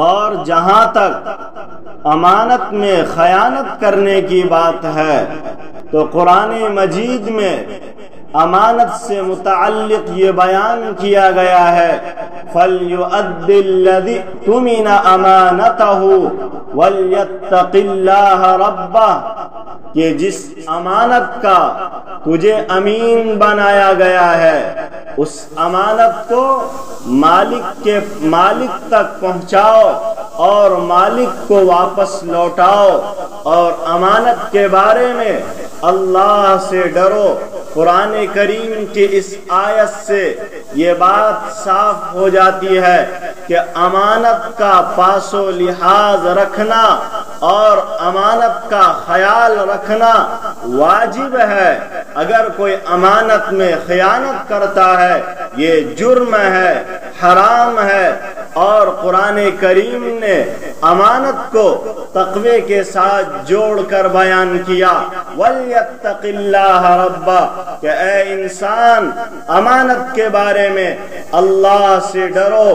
اور جہاں تک امانت میں خیانت کرنے کی بات ہے تو قرآن مجید میں امانت سے متعلق یہ بیان کیا گیا ہے فَلْيُؤَدِّ الَّذِي اؤْتُمِنَ أَمَانَتَهُ وَلْيَتَّقِ اللَّهَ رَبَّهُ کہ جس امانت کا تجھے امین بنایا گیا ہے اس امانت کو مالک تک پہنچاؤ اور مالک کو واپس لوٹاؤ اور امانت کے بارے میں اللہ سے ڈرو۔ قرآن کریم کی اس آیت سے یہ بات صاف ہو جاتی ہے کہ امانت کا پاس و لحاظ رکھنا اور امانت کا خیال رکھنا واجب ہے۔ اگر کوئی امانت میں خیانت کرتا ہے یہ جرم ہے، حرام ہے، اور قرآن کریم نے امانت کو تقوی کے ساتھ جوڑ کر بیان کیا وَلْيَتَّقِ اللَّهَ رَبَّهُ کہ اے انسان امانت کے بارے میں اللہ سے ڈرو،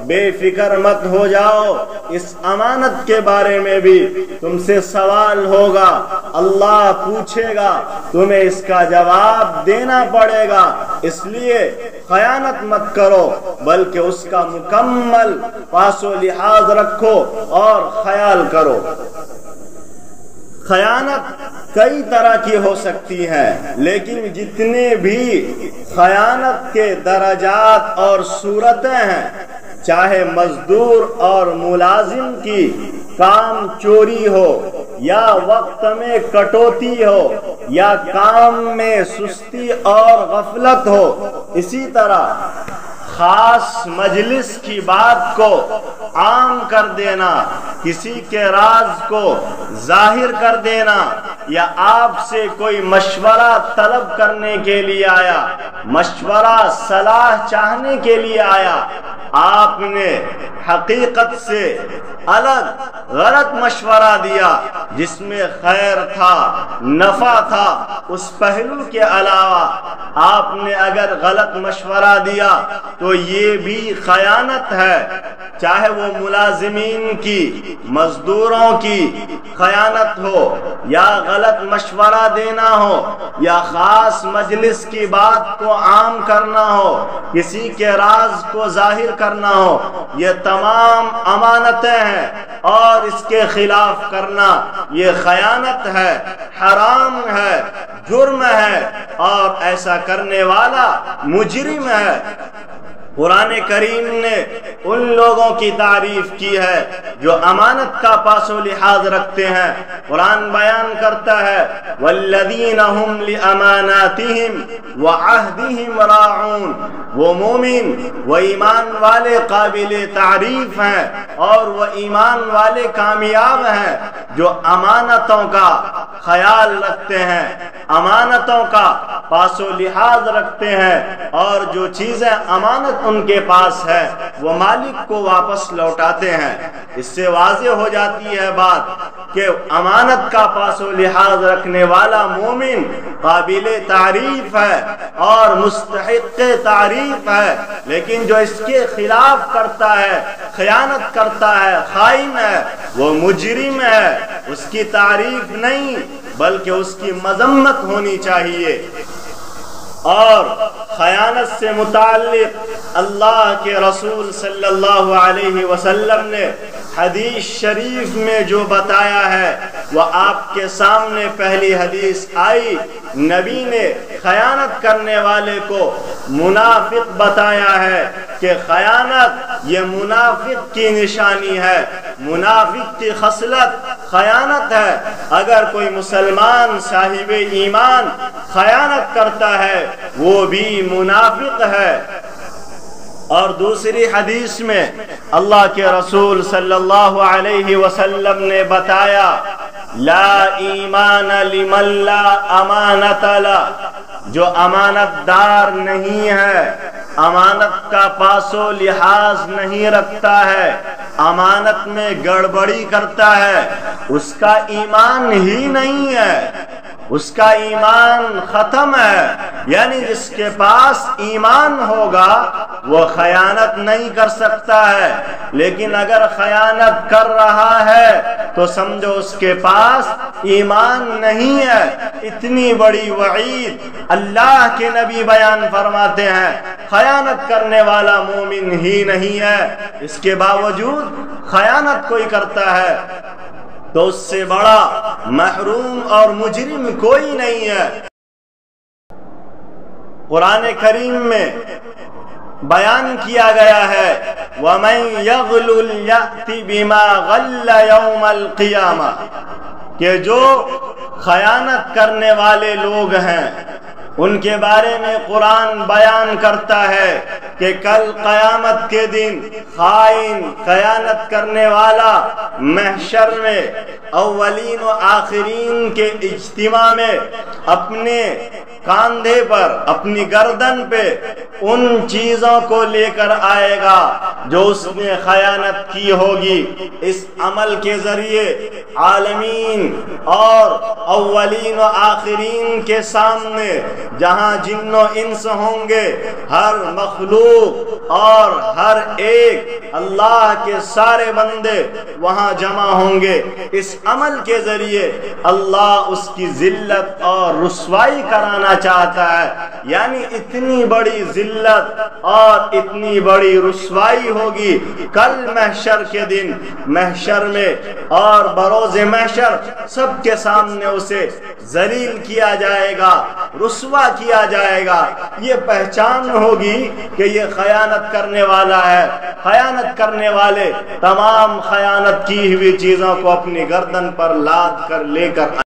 بے فکر مت ہو جاؤ، اس امانت کے بارے میں بھی تم سے سوال ہوگا، اللہ پوچھے گا، تمہیں اس کا جواب دینا پڑے گا، اس لیے خیانت مت کرو بلکہ اس کا مکمل پاس و لحاظ رکھو اور خیال کرو۔ خیانت کئی طرح کی ہو سکتی ہے، لیکن جتنے بھی خیانت کے درجات اور صورتیں ہیں، چاہے مزدور اور ملازم کی کام چوری ہو یا وقت میں کٹوتی ہو یا کام میں سستی اور غفلت ہو، اسی طرح خاص مجلس کی بات کو عام کر دینا، کسی کے راز کو ظاہر کر دینا، یا آپ سے کوئی مشورہ طلب کرنے کے لیے آیا، مشورہ صلاح چاہنے کے لیے آیا، آپ نے حقیقت سے الگ غلط مشورہ دیا جس میں خیر تھا، نفع تھا، اس پہلو کے علاوہ آپ نے اگر غلط مشورہ دیا تو یہ بھی خیانت ہے، چاہے وہ ملازمین کی، مزدوروں کی خیانت ہو یا غلط مشورہ دینا ہو یا خاص مجلس کی بات کو عام کرنا ہو، کسی کے راز کو ظاہر کرنا ہو، یہ تمام امانتیں ہیں اور اس کے خلاف کرنا یہ خیانت ہے، حرام ہے، جرم ہے اور ایسا کرنے والا مجرم ہے۔ قرآن کریم نے ان لوگوں کی تعریف کی ہے جو امانت کا پاس و لحاظ رکھتے ہیں۔ قرآن بیان کرتا ہے وَالَّذِينَ هُمْ لِأَمَانَاتِهِمْ وَعَهْدِهِمْ رَاعُونَ، وہ مومن، وہ ایمان والے قابل تعریف ہیں اور وہ ایمان والے کامیاب ہیں جو امانتوں کا خیال رکھتے ہیں، امانتوں کا پاس و لحاظ رکھتے ہیں، اور جو چیزیں امانت ان کے پاس ہے وہ مالک کو واپس لوٹاتے ہیں۔ اس سے واضح ہو جاتی ہے بات کہ امانت کا پاس و لحاظ رکھنے والا مومن قابل تعریف ہے اور مستحق تعریف ہے، لیکن جو اس کے خلاف کرتا ہے، خیانت کرتا ہے، خائن ہے، وہ مجرم ہے، اس کی تعریف نہیں بلکہ اس کی مذمت ہونی چاہیے۔ اور خیانت سے متعلق اللہ کے رسول صلی اللہ علیہ وسلم نے حدیث شریف میں جو بتایا ہے وہ آپ کے سامنے پہلی حدیث آئی، نبی نے خیانت کرنے والے کو منافق بتایا ہے کہ خیانت یہ منافق کی نشانی ہے، منافق کی خصلت خیانت ہے۔ اگر کوئی مسلمان صاحب ایمان خیانت کرتا ہے وہ بھی منافق ہے۔ اور دوسری حدیث میں اللہ کے رسول صلی اللہ علیہ وسلم نے بتایا لا ایمان لمن لا امانت له، جو امانت دار نہیں ہے، امانت کا پاس و لحاظ نہیں رکھتا ہے، امانت میں گڑبڑی کرتا ہے، اس کا ایمان ہی نہیں ہے، اس کا ایمان ختم ہے۔ یعنی جس کے پاس ایمان ہوگا وہ خیانت نہیں کر سکتا ہے، لیکن اگر خیانت کر رہا ہے تو سمجھو اس کے پاس ایمان نہیں ہے۔ اتنی بڑی وعید اللہ کے نبی بیان فرماتے ہیں، خیانت کرنے والا مومن ہی نہیں ہے، اس کے باوجود خیانت کوئی کرتا ہے تو اس سے بڑا محروم اور مجرم کوئی نہیں ہے۔ قرآن کریم میں بیان کیا گیا ہے وَمَن يَغْلُلْ يَأْتِ بِمَا غَلَّ يَوْمَ الْقِيَامَةِ کہ جو خیانت کرنے والے لوگ ہیں ان کے بارے میں قرآن بیان کرتا ہے کہ کل قیامت کے دن خائن خیانت کرنے والا محشر میں اولین و آخرین کے اجتماع میں اپنے کاندھے پر اپنی گردن پہ ان چیزوں کو لے کر آئے گا جو اس نے خیانت کی ہوگی۔ اس عمل کے ذریعے عالمین اور اولین و آخرین کے سامنے جہاں جن و انس ہوں گے، ہر مخلوق اور ہر ایک اللہ کے سارے بندے وہاں جمع ہوں گے۔ اس عمل کے ذریعے اللہ اس کی ذلت اور رسوائی کرانا چاہتا ہے، یعنی اتنی بڑی ذلت اور اتنی بڑی رسوائی ہوگی کل محشر کے دن، محشر میں اور بروز محشر سب کے سامنے اسے ذلیل کیا جائے گا، رسوا کیا جائے گا۔ یہ پہچان ہوگی کہ یہ خیانت کرنے والا ہے۔ خیانت کرنے والے تمام خیانت کی ہوئی چیزوں کو اپنی گردن پر لاد کر لے کر